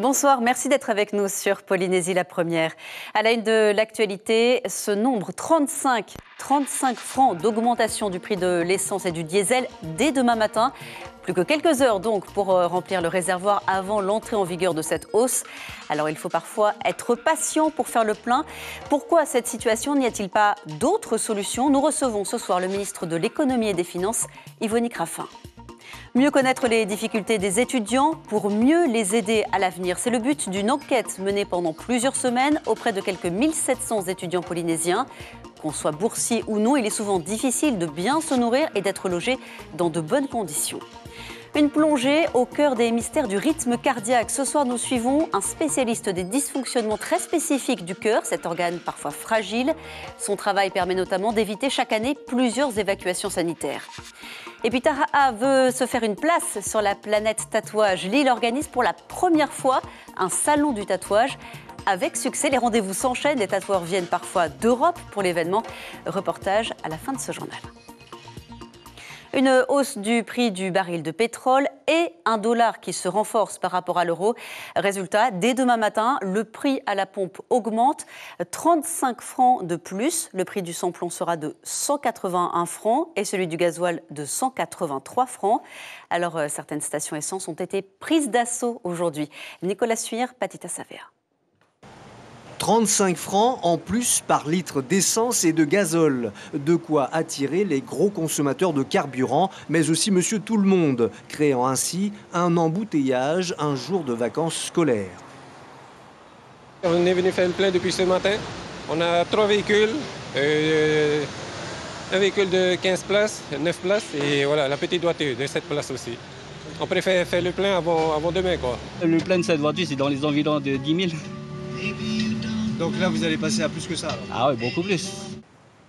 Bonsoir, merci d'être avec nous sur Polynésie la première. À la une de l'actualité, ce nombre 35 francs d'augmentation du prix de l'essence et du diesel dès demain matin. Plus que quelques heures donc pour remplir le réservoir avant l'entrée en vigueur de cette hausse. Alors il faut parfois être patient pour faire le plein. Pourquoi cette situation? N'y a-t-il pas d'autres solutions? Nous recevons ce soir le ministre de l'Économie et des Finances, Yvonique Raffin. Mieux connaître les difficultés des étudiants pour mieux les aider à l'avenir. C'est le but d'une enquête menée pendant plusieurs semaines auprès de quelques 1700 étudiants polynésiens. Qu'on soit boursier ou non, il est souvent difficile de bien se nourrir et d'être logé dans de bonnes conditions. Une plongée au cœur des mystères du rythme cardiaque. Ce soir, nous suivons un spécialiste des dysfonctionnements très spécifiques du cœur, cet organe parfois fragile. Son travail permet notamment d'éviter chaque année plusieurs évacuations sanitaires. Et puis Tara'a veut se faire une place sur la planète tatouage. L'île organise pour la première fois un salon du tatouage. Avec succès, les rendez-vous s'enchaînent. Les tatoueurs viennent parfois d'Europe pour l'événement. Reportage à la fin de ce journal. Une hausse du prix du baril de pétrole et un dollar qui se renforce par rapport à l'euro. Résultat, dès demain matin, le prix à la pompe augmente. 35 francs de plus. Le prix du samplon sera de 181 francs et celui du gasoil de 183 francs. Alors, certaines stations essence ont été prises d'assaut aujourd'hui. Nicolas Suire, Patita Savea. 35 francs en plus par litre d'essence et de gazole. De quoi attirer les gros consommateurs de carburant, mais aussi monsieur tout le monde, créant ainsi un embouteillage un jour de vacances scolaires. On est venu faire le plein depuis ce matin. On a 3 véhicules, un véhicule de 15 places, 9 places et voilà, la petite voiture de 7 places aussi. On préfère faire le plein avant demain, quoi. Le plein de cette voiture, c'est dans les environs de 10 000. Donc là, vous allez passer à plus que ça alors. Ah oui, beaucoup plus.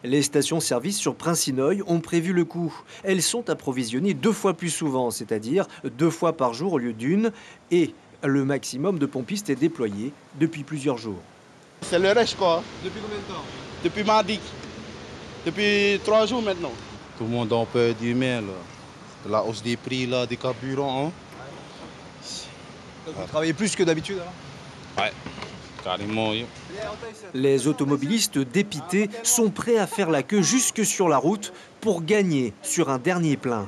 Les stations-service sur Princinoy ont prévu le coup. Elles sont approvisionnées 2 fois plus souvent, c'est-à-dire 2 fois par jour au lieu d'une. Et le maximum de pompistes est déployé depuis plusieurs jours. C'est le rush quoi. Depuis combien de temps? Depuis mardi. Depuis 3 jours maintenant. Tout le monde en peut du mal. La hausse des prix là, des carburants. Hein. Donc vous travaillez plus que d'habitude alors? Ouais. Carrément, oui. Les automobilistes dépités sont prêts à faire la queue jusque sur la route pour gagner sur un dernier plein.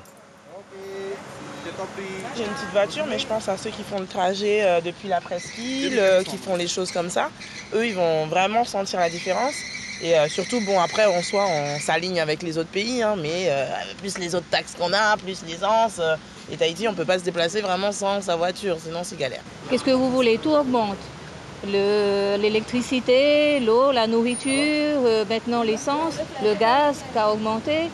J'ai une petite voiture, mais je pense à ceux qui font le trajet depuis la presqu'île, qui font les choses comme ça. Eux, ils vont vraiment sentir la différence. Et surtout, bon, après, en soi, on s'aligne avec les autres pays, hein, mais plus les autres taxes qu'on a, plus l'essence. Et Tahiti, on ne peut pas se déplacer vraiment sans sa voiture, sinon c'est galère. Qu'est-ce que vous voulez? Tout augmente. L'électricité, l'eau, la nourriture, maintenant l'essence, le gaz qui a augmenté.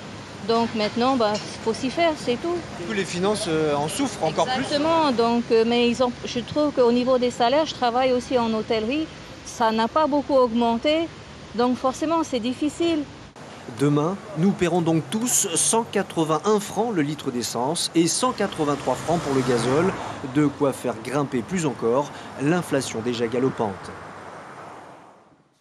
Donc maintenant, il faut s'y faire, c'est tout. Tous les finances en souffrent encore plus. Exactement, donc, mais je trouve qu'au niveau des salaires, je travaille aussi en hôtellerie, ça n'a pas beaucoup augmenté, donc forcément c'est difficile. Demain, nous paierons donc tous 181 francs le litre d'essence et 183 francs pour le gazole, de quoi faire grimper plus encore l'inflation déjà galopante.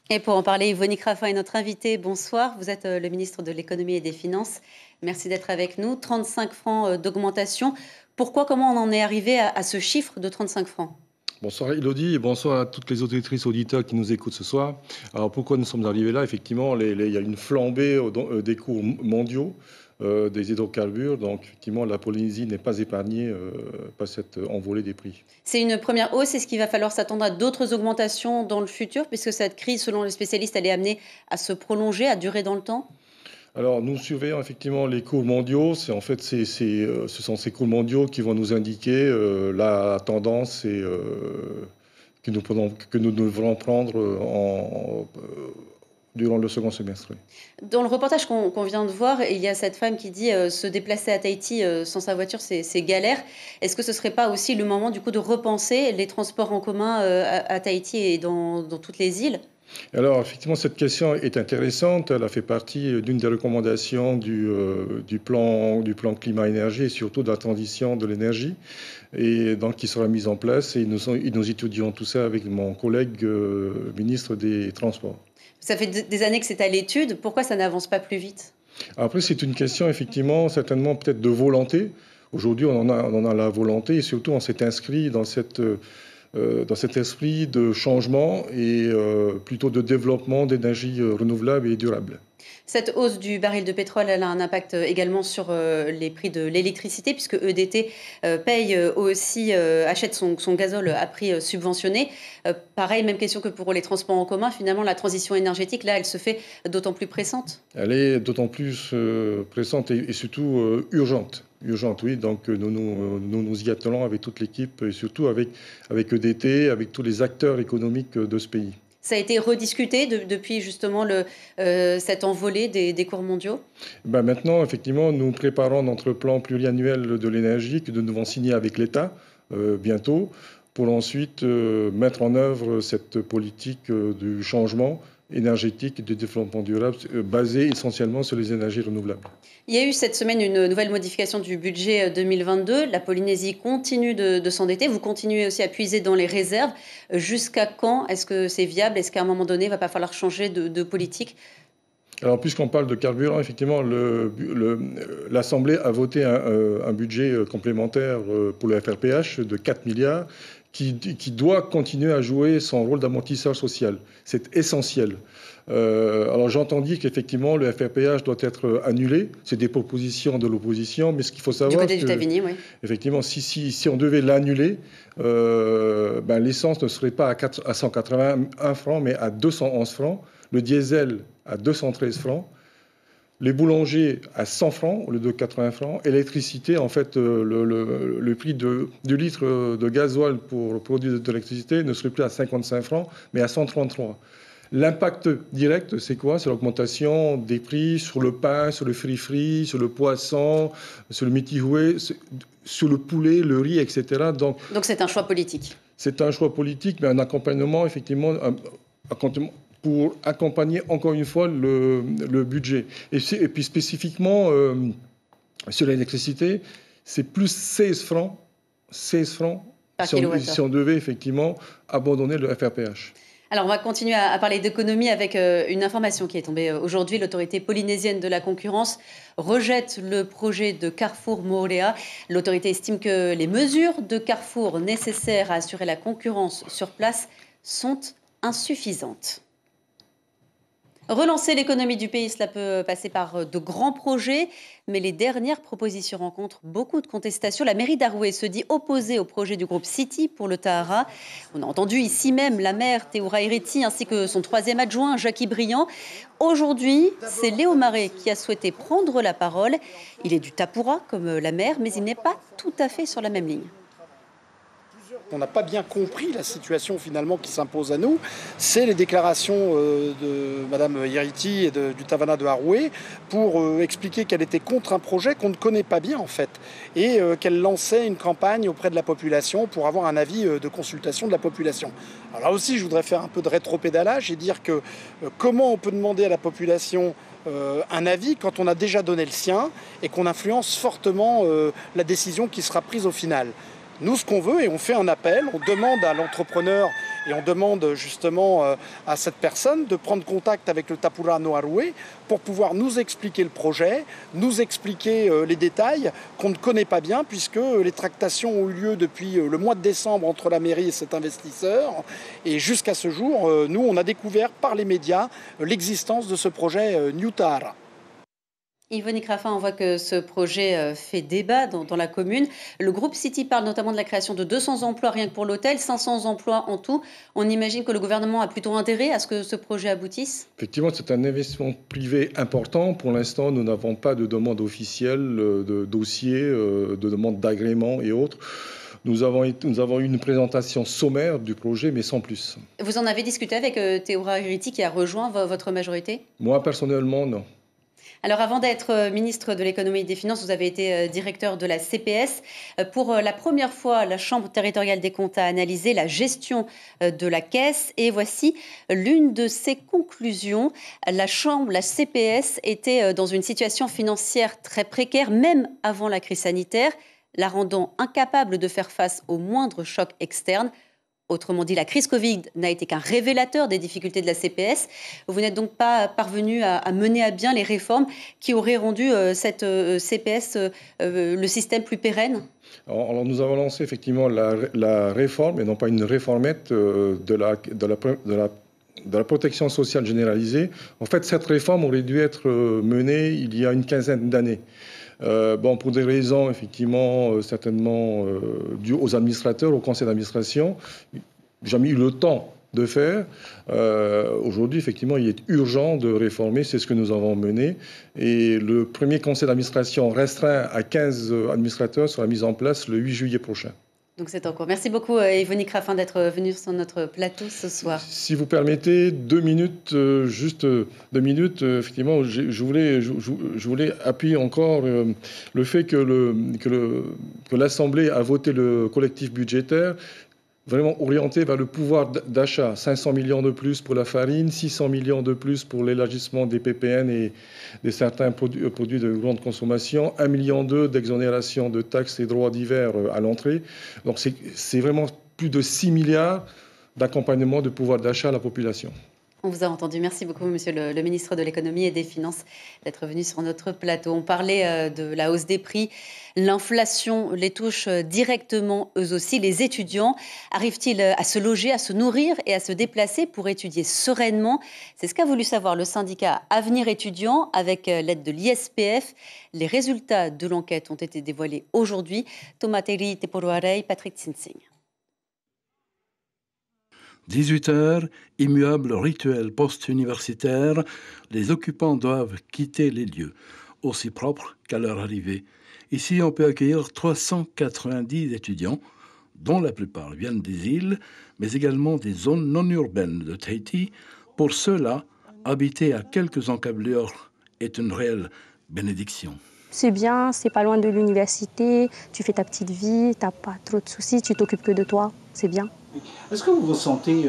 Et pour en parler, Yvonique Raffin est notre invitée. Bonsoir, vous êtes le ministre de l'Économie et des Finances. Merci d'être avec nous. 35 francs d'augmentation. Pourquoi, comment on en est arrivé à ce chiffre de 35 francs ? Bonsoir Elodie et bonsoir à toutes les auditrices auditeurs qui nous écoutent ce soir. Alors pourquoi nous sommes arrivés là? Effectivement, il y a une flambée des cours mondiaux des hydrocarbures. Donc effectivement, la Polynésie n'est pas épargnée par cette envolée des prix. C'est une première hausse. Est-ce qu'il va falloir s'attendre à d'autres augmentations dans le futur, puisque cette crise, selon les spécialistes, elle est amenée à se prolonger, à durer dans le temps? Alors, nous surveillons effectivement les cours mondiaux. Ce sont ces cours mondiaux qui vont nous indiquer la tendance que nous devrons prendre durant le second semestre. Dans le reportage qu'on vient de voir, il y a cette femme qui dit se déplacer à Tahiti sans sa voiture, c'est galère. Est-ce que ce ne serait pas aussi le moment du coup de repenser les transports en commun à Tahiti et dans toutes les îles ? Alors, effectivement, cette question est intéressante. Elle a fait partie d'une des recommandations du plan climat-énergie et surtout de la transition de l'énergie, et donc qui sera mise en place. Et nous étudions tout ça avec mon collègue ministre des Transports. Ça fait des années que c'est à l'étude. Pourquoi ça n'avance pas plus vite? Après, c'est une question, effectivement, certainement peut-être de volonté. Aujourd'hui, on en a la volonté et surtout, on s'est inscrit dans cette dans cet esprit de changement et plutôt de développement d'énergies renouvelables et durables. Cette hausse du baril de pétrole, elle a un impact également sur les prix de l'électricité, puisque EDT paye aussi, achète son gazole à prix subventionné. Pareil, même question que pour les transports en commun. Finalement, la transition énergétique, là, elle se fait d'autant plus pressante. Elle est d'autant plus pressante et surtout urgente. Urgente, oui. Donc nous y attelons avec toute l'équipe et surtout avec EDT, avec tous les acteurs économiques de ce pays. Ça a été rediscuté depuis justement cette envolée des cours mondiaux? Maintenant, effectivement, nous préparons notre plan pluriannuel de l'énergie que nous devons signer avec l'État bientôt pour ensuite mettre en œuvre cette politique du changement énergétique et de développement durable basée essentiellement sur les énergies renouvelables. Il y a eu cette semaine une nouvelle modification du budget 2022. La Polynésie continue de s'endetter. Vous continuez aussi à puiser dans les réserves. Jusqu'à quand est-ce que c'est viable? Est-ce qu'à un moment donné, il ne va pas falloir changer de politique? Alors, puisqu'on parle de carburant, effectivement, l'Assemblée a voté un budget complémentaire pour le FRPH de 4 milliards qui doit continuer à jouer son rôle d'amortisseur social. C'est essentiel. Alors j'entends dire qu'effectivement le FRPH doit être annulé. C'est des propositions de l'opposition, mais ce qu'il faut savoir, du côté du Tavini, oui. Effectivement, si on devait l'annuler, l'essence ne serait pas à 181 francs, mais à 211 francs. Le diesel à 213 francs. Les boulangers à 100 francs au lieu de 80 francs. L'électricité, en fait, le prix du litre de gasoil pour produire de l'électricité ne serait plus à 55 francs, mais à 133. L'impact direct, c'est quoi? C'est l'augmentation des prix sur le pain, sur le free-free, sur le poisson, sur le mitihoué, sur le poulet, le riz, etc. Donc c'est un choix politique. C'est un choix politique, mais un accompagnement, effectivement, pour accompagner encore une fois le budget. Et puis spécifiquement sur l'électricité, c'est plus 16 francs si on devait effectivement abandonner le FRPH. Alors, on va continuer à parler d'économie avec une information qui est tombée aujourd'hui. L'autorité polynésienne de la concurrence rejette le projet de Carrefour Moorea. L'autorité estime que les mesures de Carrefour nécessaires à assurer la concurrence sur place sont insuffisantes. Relancer l'économie du pays, cela peut passer par de grands projets, mais les dernières propositions rencontrent beaucoup de contestations. La mairie d'Aroué se dit opposée au projet du groupe City pour le Tahara. On a entendu ici même la maire Théoura Hériti ainsi que son troisième adjoint Jackie Briand. Aujourd'hui, c'est Léo Marais qui a souhaité prendre la parole. Il est du Tapura comme la maire, mais il n'est pas tout à fait sur la même ligne. On n'a pas bien compris la situation finalement qui s'impose à nous. C'est les déclarations de Mme Hériti et du Tavana de Haroué pour expliquer qu'elle était contre un projet qu'on ne connaît pas bien en fait et qu'elle lançait une campagne auprès de la population pour avoir un avis de consultation de la population. Alors là aussi, je voudrais faire un peu de rétropédalage et dire que comment on peut demander à la population un avis quand on a déjà donné le sien et qu'on influence fortement la décision qui sera prise au final. Nous, ce qu'on veut, et on fait un appel, on demande à l'entrepreneur et on demande justement à cette personne de prendre contact avec le Tapura no Haroué pour pouvoir nous expliquer le projet, nous expliquer les détails qu'on ne connaît pas bien puisque les tractations ont eu lieu depuis le mois de décembre entre la mairie et cet investisseur. Et jusqu'à ce jour, nous, on a découvert par les médias l'existence de ce projet New Tahara. Yvonne Crafin, on voit que ce projet fait débat dans la commune. Le groupe City parle notamment de la création de 200 emplois rien que pour l'hôtel, 500 emplois en tout. On imagine que le gouvernement a plutôt intérêt à ce que ce projet aboutisse? Effectivement, c'est un investissement privé important. Pour l'instant, nous n'avons pas de demande officielle, de dossier, de demande d'agrément et autres. Nous avons eu une présentation sommaire du projet, mais sans plus. Vous en avez discuté avec Théoura Hériti qui a rejoint votre majorité? Moi, personnellement, non. Alors avant d'être ministre de l'économie et des finances, vous avez été directeur de la CPS. Pour la première fois, la Chambre territoriale des comptes a analysé la gestion de la caisse et voici l'une de ses conclusions. La CPS était dans une situation financière très précaire, même avant la crise sanitaire, la rendant incapable de faire face aux moindres chocs externes. Autrement dit, la crise Covid n'a été qu'un révélateur des difficultés de la CPS. Vous n'êtes donc pas parvenu à mener à bien les réformes qui auraient rendu cette CPS, le système plus pérenne ? Alors nous avons lancé effectivement la réforme, et non pas une réformette, de la protection sociale généralisée. En fait, cette réforme aurait dû être menée il y a une quinzaine d'années. Pour des raisons effectivement certainement dues aux administrateurs, au conseil d'administration, jamais eu le temps de faire. Aujourd'hui, effectivement, il est urgent de réformer, c'est ce que nous avons mené. Et le premier conseil d'administration restreint à 15 administrateurs sera mis en place le 8 juillet prochain. Donc c'est en cours. Merci beaucoup Yvonique Raffin d'être venue sur notre plateau ce soir. Si vous permettez, 2 minutes, juste 2 minutes, effectivement, je voulais appuyer encore le fait que l'Assemblée a voté le collectif budgétaire vraiment orienté vers le pouvoir d'achat. 500 millions de plus pour la farine, 600 millions de plus pour l'élargissement des PPN et de certains produits de grande consommation, 1,2 million d'exonération de taxes et droits divers à l'entrée. Donc c'est vraiment plus de 6 milliards d'accompagnement de pouvoir d'achat à la population. On vous a entendu. Merci beaucoup, monsieur le ministre de l'Économie et des Finances, d'être venu sur notre plateau. On parlait de la hausse des prix. L'inflation les touche directement, eux aussi. Les étudiants arrivent-ils à se loger, à se nourrir et à se déplacer pour étudier sereinement ? C'est ce qu'a voulu savoir le syndicat Avenir étudiant avec l'aide de l'ISPF. Les résultats de l'enquête ont été dévoilés aujourd'hui. Thomas Terry, Teporoarei, Patrick Tsinsing. 18h, immuable rituel post-universitaire, les occupants doivent quitter les lieux, aussi propres qu'à leur arrivée. Ici, on peut accueillir 390 étudiants, dont la plupart viennent des îles, mais également des zones non urbaines de Tahiti. Pour ceux-là, habiter à quelques encablures est une réelle bénédiction. C'est bien, c'est pas loin de l'université, tu fais ta petite vie, t'as pas trop de soucis, tu t'occupes que de toi, c'est bien. Est-ce que vous vous sentez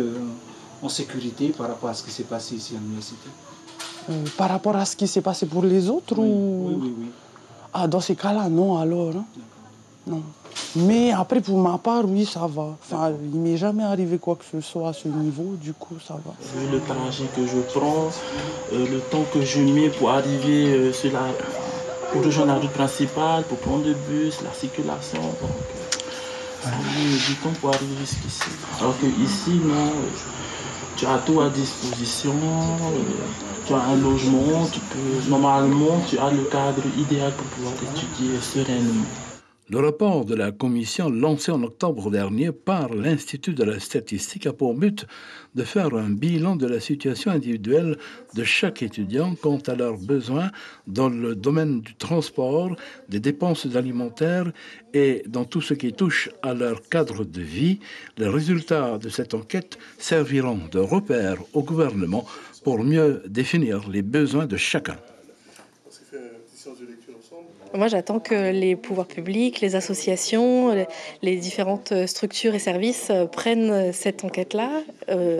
en sécurité par rapport à ce qui s'est passé ici à l'université ? Par rapport à ce qui s'est passé pour les autres oui. Ah, dans ces cas-là, non alors. Hein. Non. Mais après, pour ma part, oui, ça va. Enfin, il ne m'est jamais arrivé quoi que ce soit à ce niveau, du coup, ça va. Le trajet que je prends, le temps que je mets pour arriver pour rejoindre la route principale, pour prendre le bus, la circulation. Ça met du temps pour arriver jusqu'ici. Alors qu'ici, non, tu as tout à disposition, tu as un logement, normalement, tu as le cadre idéal pour pouvoir étudier sereinement. Le rapport de la commission lancé en octobre dernier par l'Institut de la statistique a pour but de faire un bilan de la situation individuelle de chaque étudiant quant à leurs besoins dans le domaine du transport, des dépenses alimentaires et dans tout ce qui touche à leur cadre de vie. Les résultats de cette enquête serviront de repère au gouvernement pour mieux définir les besoins de chacun. Moi, j'attends que les pouvoirs publics, les associations, les différentes structures et services prennent cette enquête-là,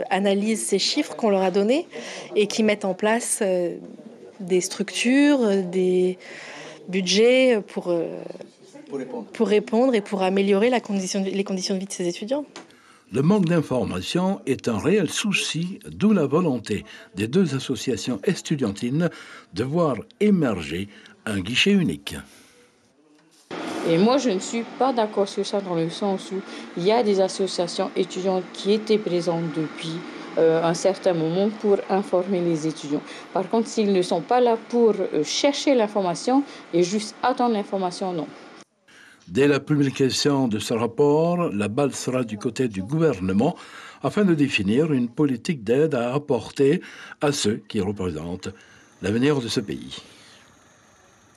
analysent ces chiffres qu'on leur a donnés et qui mettent en place des structures, des budgets pour répondre et pour améliorer les conditions de vie de ces étudiants. Le manque d'information est un réel souci, d'où la volonté des deux associations estudiantines de voir émerger un guichet unique. Et moi, je ne suis pas d'accord sur ça dans le sens où il y a des associations étudiantes qui étaient présentes depuis un certain moment pour informer les étudiants. Par contre, s'ils ne sont pas là pour chercher l'information et juste attendre l'information, non. Dès la publication de ce rapport, la balle sera du côté du gouvernement afin de définir une politique d'aide à apporter à ceux qui représentent l'avenir de ce pays.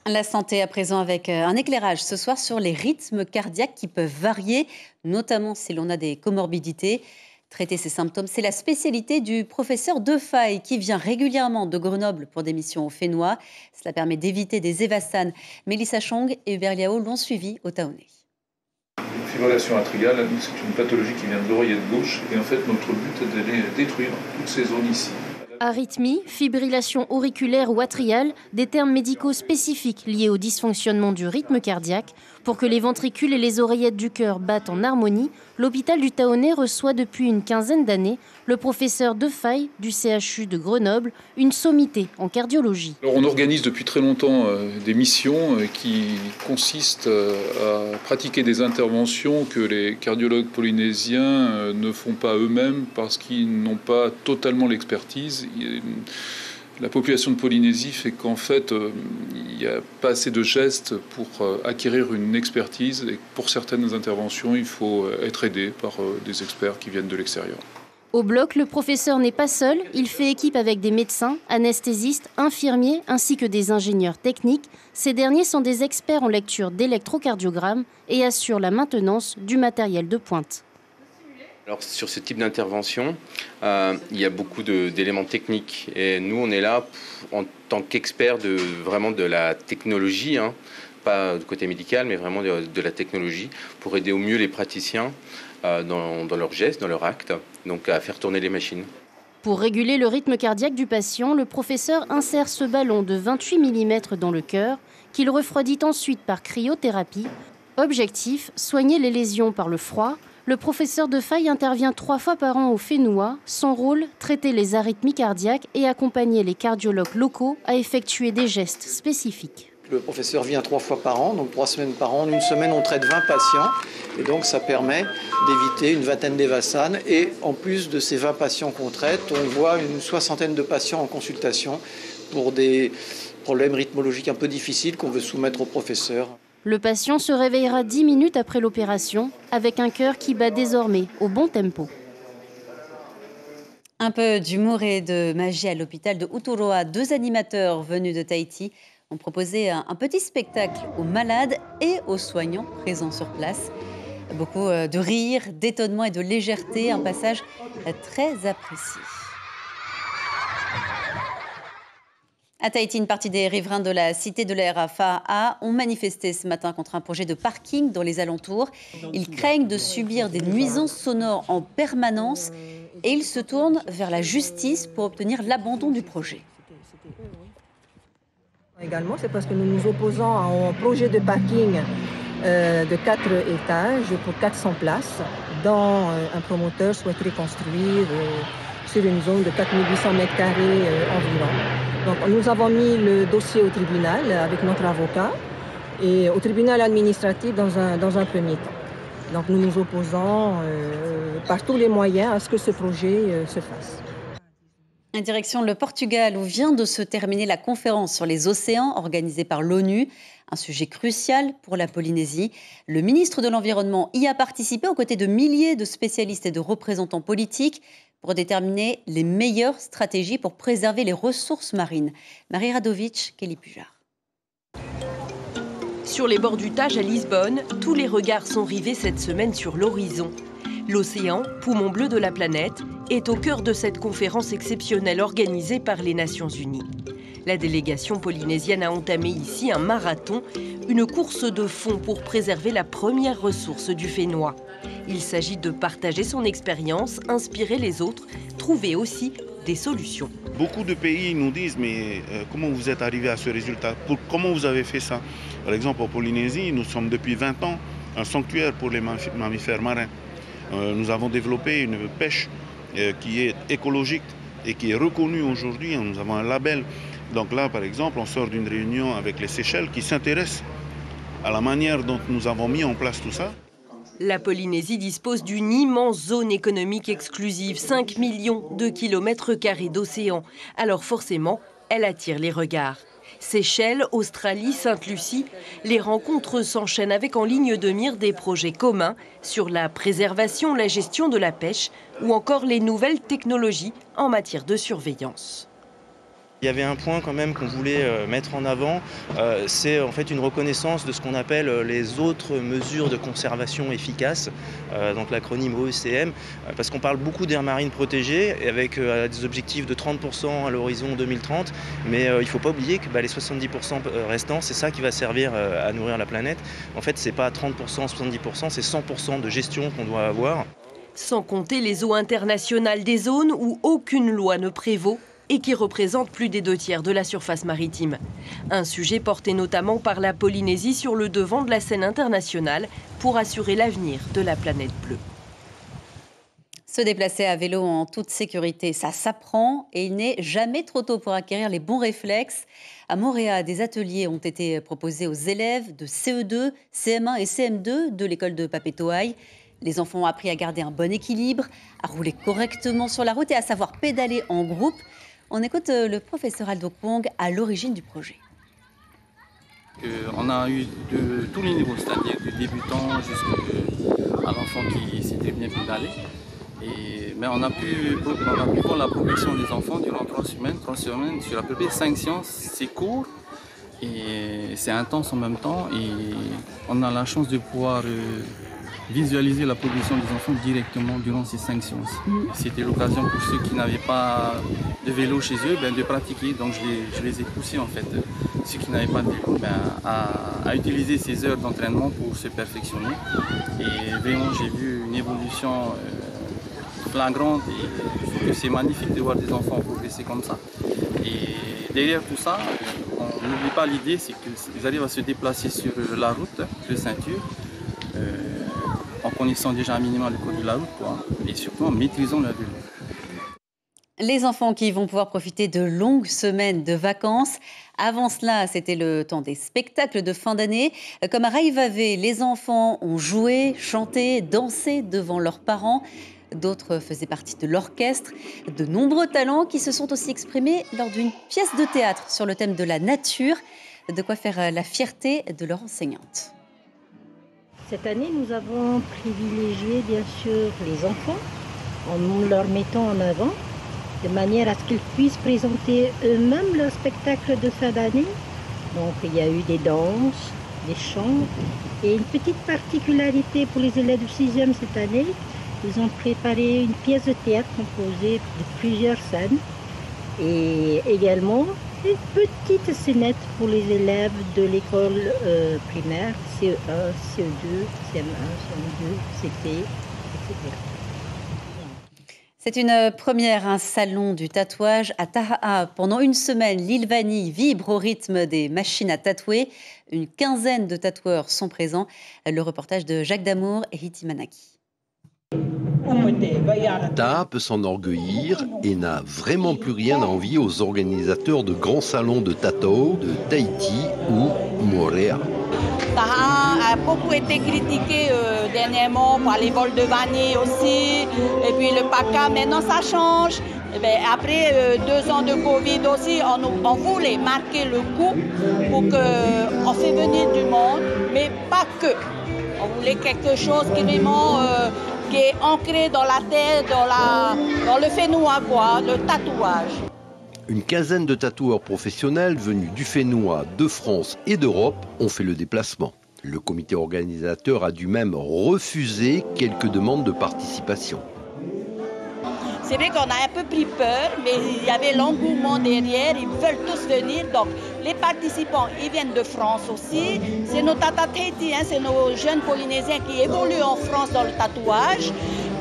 La santé à présent avec un éclairage ce soir sur les rythmes cardiaques qui peuvent varier, notamment si l'on a des comorbidités. Traiter ces symptômes, c'est la spécialité du professeur Defaille qui vient régulièrement de Grenoble pour des missions au Fénois. Cela permet d'éviter des évassanes. Mélissa Chong et Hubert Liao l'ont suivi au Taoné. Une fibrillation atriale, c'est une pathologie qui vient de l'oreillette gauche et en fait notre but est d'aller détruire toutes ces zones ici. Arythmie, fibrillation auriculaire ou atriale, des termes médicaux spécifiques liés au dysfonctionnement du rythme cardiaque. Pour que les ventricules et les oreillettes du cœur battent en harmonie, l'hôpital du Taonnais reçoit depuis une quinzaine d'années le professeur Defaille du CHU de Grenoble, une sommité en cardiologie. Alors on organise depuis très longtemps des missions qui consistent à pratiquer des interventions que les cardiologues polynésiens ne font pas eux-mêmes parce qu'ils n'ont pas totalement l'expertise. La population de Polynésie fait qu'en fait, il n'y a pas assez de gestes pour acquérir une expertise et pour certaines interventions, il faut être aidé par des experts qui viennent de l'extérieur. Au bloc, le professeur n'est pas seul, il fait équipe avec des médecins, anesthésistes, infirmiers ainsi que des ingénieurs techniques. Ces derniers sont des experts en lecture d'électrocardiogramme et assurent la maintenance du matériel de pointe. Alors, sur ce type d'intervention, il y a beaucoup d'éléments techniques. Et nous, on est là en tant qu'experts vraiment de la technologie, hein, pas du côté médical, mais vraiment de la technologie, pour aider au mieux les praticiens dans leurs gestes, dans leurs actes, donc à faire tourner les machines. Pour réguler le rythme cardiaque du patient, le professeur insère ce ballon de 28 mm dans le cœur, qu'il refroidit ensuite par cryothérapie. Objectif, soigner les lésions par le froid. Le professeur Defaille intervient 3 fois par an au Fénois. Son rôle, traiter les arythmies cardiaques et accompagner les cardiologues locaux à effectuer des gestes spécifiques. Le professeur vient 3 fois par an, donc 3 semaines par an. En une semaine, on traite 20 patients. Et donc, ça permet d'éviter une vingtaine d'évassanes. Et en plus de ces 20 patients qu'on traite, on voit une 60aine de patients en consultation pour des problèmes rythmologiques un peu difficiles qu'on veut soumettre au professeur. Le patient se réveillera 10 minutes après l'opération avec un cœur qui bat désormais au bon tempo. Un peu d'humour et de magie à l'hôpital de Uturoa. 2 animateurs venus de Tahiti ont proposé un petit spectacle aux malades et aux soignants présents sur place. Beaucoup de rire, d'étonnement et de légèreté, un passage très apprécié. À Tahiti, une partie des riverains de la cité de la RFA ont manifesté ce matin contre un projet de parking dans les alentours. Ils craignent de subir des nuisances sonores en permanence et ils se tournent vers la justice pour obtenir l'abandon du projet. Également, c'est parce que nous nous opposons à un projet de parking de 4 étages pour 400 places dont un promoteur souhaiterait construire sur une zone de 4800 m² environ. Donc, nous avons mis le dossier au tribunal avec notre avocat et au tribunal administratif dans un premier temps. Donc nous nous opposons par tous les moyens à ce que ce projet se fasse. En direction le Portugal où vient de se terminer la conférence sur les océans organisée par l'ONU. Un sujet crucial pour la Polynésie. Le ministre de l'Environnement y a participé aux côtés de milliers de spécialistes et de représentants politiques pour déterminer les meilleures stratégies pour préserver les ressources marines. Marie Radovic, Kelly Pujar. Sur les bords du Tage à Lisbonne, tous les regards sont rivés cette semaine sur l'horizon. L'océan, poumon bleu de la planète, est au cœur de cette conférence exceptionnelle organisée par les Nations Unies. La délégation polynésienne a entamé ici un marathon, une course de fond pour préserver la première ressource du Fénois. Il s'agit de partager son expérience, inspirer les autres, trouver aussi des solutions. Beaucoup de pays nous disent mais comment vous êtes arrivé à ce résultat? Comment vous avez fait ça? Par exemple en Polynésie, nous sommes depuis 20 ans un sanctuaire pour les mammifères marins. Nous avons développé une pêche qui est écologique et qui est reconnue aujourd'hui. Nous avons un label. Donc là, par exemple, on sort d'une réunion avec les Seychelles qui s'intéressent à la manière dont nous avons mis en place tout ça. La Polynésie dispose d'une immense zone économique exclusive, 5 millions de kilomètres carrés d'océan. Alors forcément, elle attire les regards. Seychelles, Australie, Sainte-Lucie, les rencontres s'enchaînent avec en ligne de mire des projets communs sur la préservation, la gestion de la pêche ou encore les nouvelles technologies en matière de surveillance. Il y avait un point quand même qu'on voulait mettre en avant, c'est en fait une reconnaissance de ce qu'on appelle les autres mesures de conservation efficaces, donc l'acronyme OECM, parce qu'on parle beaucoup d'aires marines protégées avec des objectifs de 30% à l'horizon 2030, mais il ne faut pas oublier que les 70% restants, c'est ça qui va servir à nourrir la planète. En fait, ce n'est pas 30%, 70%, c'est 100% de gestion qu'on doit avoir. Sans compter les eaux internationales des zones où aucune loi ne prévaut et qui représente plus des 2/3 de la surface maritime. Un sujet porté notamment par la Polynésie sur le devant de la scène internationale pour assurer l'avenir de la planète bleue. Se déplacer à vélo en toute sécurité, ça s'apprend et il n'est jamais trop tôt pour acquérir les bons réflexes. À Montréal, des ateliers ont été proposés aux élèves de CE2, CM1 et CM2 de l'école de Papetoaille. Les enfants ont appris à garder un bon équilibre, à rouler correctement sur la route et à savoir pédaler en groupe. On écoute le professeur Aldo Kwong à l'origine du projet. On a eu de tous les niveaux, c'est-à-dire du débutant jusqu'à l'enfant qui s'était bien pédalé. Mais on a pu voir la progression des enfants durant 3 semaines sur à peu près 5 séances. C'est court et c'est intense en même temps. Et on a la chance de pouvoir visualiser la progression des enfants directement durant ces 5 séances. C'était l'occasion pour ceux qui n'avaient pas de vélo chez eux de pratiquer. Donc je les ai poussés en fait, ceux qui n'avaient pas de vélo, à utiliser ces heures d'entraînement pour se perfectionner. Et vraiment j'ai vu une évolution flagrante et c'est magnifique de voir des enfants progresser comme ça. Et derrière tout ça, on n'oublie pas l'idée, c'est qu'ils arrivent à se déplacer sur la route de ceinture, en connaissant déjà un minimum le code de la route, et surtout en maîtrisant leur vélo. Les enfants qui vont pouvoir profiter de longues semaines de vacances. Avant cela, c'était le temps des spectacles de fin d'année. Comme à Raivavé, les enfants ont joué, chanté, dansé devant leurs parents. D'autres faisaient partie de l'orchestre. De nombreux talents qui se sont aussi exprimés lors d'une pièce de théâtre sur le thème de la nature. De quoi faire la fierté de leur enseignante. Cette année, nous avons privilégié bien sûr les enfants en leur mettant en avant de manière à ce qu'ils puissent présenter eux-mêmes leur spectacle de fin d'année. Donc il y a eu des danses, des chants et une petite particularité pour les élèves du 6e cette année. Ils ont préparé une pièce de théâtre composée de plusieurs scènes et également une petite scénette pour les élèves de l'école primaire, CE1, CE2, CM1, CM2, CT, etc. C'est une première, un salon du tatouage à Taha'a. Pendant une semaine, l'île Vanille vibre au rythme des machines à tatouer. Une quinzaine de tatoueurs sont présents. Le reportage de Jacques Damour et Hiti Manaki. Taha peut s'enorgueillir et n'a vraiment plus rien à envier aux organisateurs de grands salons de Tatao, de Tahiti ou Moorea. Taha a beaucoup été critiqué dernièrement par les vols de vanille aussi, et puis le PACA, maintenant ça change. Et bien, après 2 ans de Covid aussi, on voulait marquer le coup pour qu'on fait venir du monde, mais pas que. On voulait quelque chose qui vraiment qui est ancré dans la terre, dans le Fénois, quoi, le tatouage. Une quinzaine de tatoueurs professionnels venus du Fénois, de France et d'Europe ont fait le déplacement. Le comité organisateur a dû même refuser quelques demandes de participation. C'est vrai qu'on a un peu pris peur, mais il y avait l'engouement derrière, ils veulent tous venir. Donc les participants, ils viennent de France aussi. C'est nos Tata Tahiti, c'est nos jeunes Polynésiens qui évoluent en France dans le tatouage.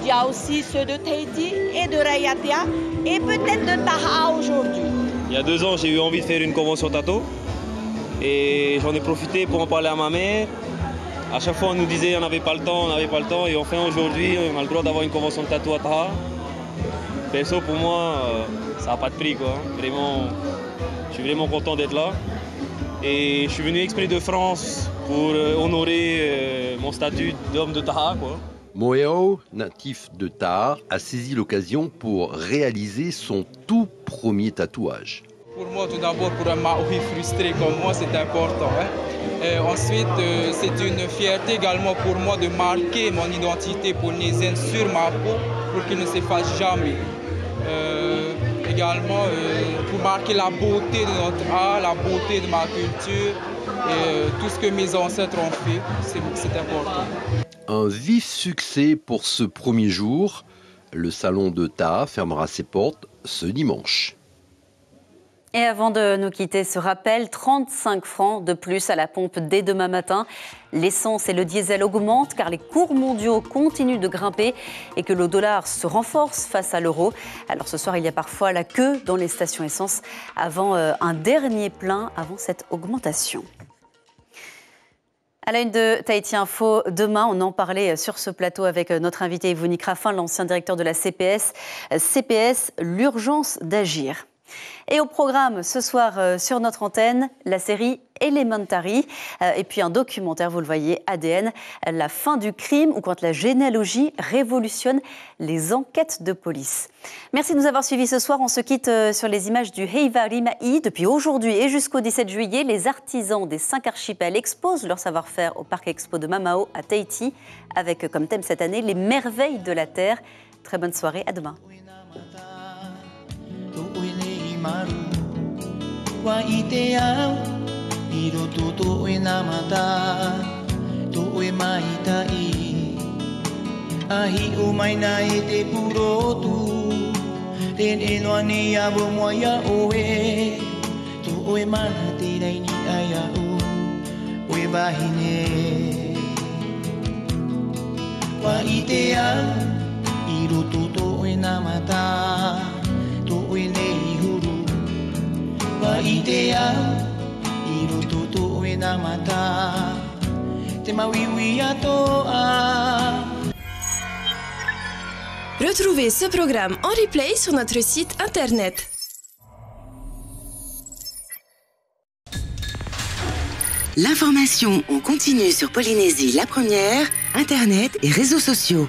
Il y a aussi ceux de Tahiti et de Raiatea et peut-être de Taha aujourd'hui. Il y a 2 ans, j'ai eu envie de faire une convention tato et j'en ai profité pour en parler à ma mère. À chaque fois, on nous disait on n'avait pas le temps et enfin aujourd'hui, on a le droit d'avoir une convention de tato à Taha. Perso, pour moi, ça n'a pas de prix, quoi. Vraiment, je suis vraiment content d'être là. Et je suis venu exprès de France pour honorer mon statut d'homme de Taha, quoi. Moeo, natif de Taha, a saisi l'occasion pour réaliser son tout premier tatouage. Pour moi, tout d'abord, pour un Maori frustré comme moi, c'est important. Et ensuite, c'est une fierté également pour moi de marquer mon identité polynésienne sur ma peau pour qu'il ne s'efface jamais. Également pour marquer la beauté de notre art, la beauté de ma culture et tout ce que mes ancêtres ont fait, c'est important. Un vif succès pour ce premier jour. Le salon de Taha fermera ses portes ce dimanche. Et avant de nous quitter, ce rappel, 35 francs de plus à la pompe dès demain matin. L'essence et le diesel augmentent car les cours mondiaux continuent de grimper et que le dollar se renforce face à l'euro. Alors ce soir, il y a parfois la queue dans les stations essence avant un dernier plein avant cette augmentation. À la une de Tahiti Info, demain, on en parlait sur ce plateau avec notre invité Yvonne Crafin, l'ancien directeur de la CPS. CPS, l'urgence d'agir. Et au programme ce soir sur notre antenne, la série Elementary et puis un documentaire, vous le voyez, ADN, la fin du crime ou quand la généalogie révolutionne les enquêtes de police. Merci de nous avoir suivis ce soir. On se quitte sur les images du Heiva Rima'i. Depuis aujourd'hui et jusqu'au 17 juillet, les artisans des 5 archipels exposent leur savoir-faire au Parc Expo de Mamao à Tahiti avec comme thème cette année les merveilles de la Terre. Très bonne soirée, à demain. Wa ite au I roto to e na mata to e mai tai ahi o mai na e te purotu ten e no ani a bo mo ya o e to e mana te rai ni ai o e bahine wa ite au I roto to e na mata to e nei huru wa idea I roto to e na mata te mawiwi atoa. Retrouvez ce programme en replay sur notre site internet. L'information en continu sur Polynésie la première, internet et réseaux sociaux.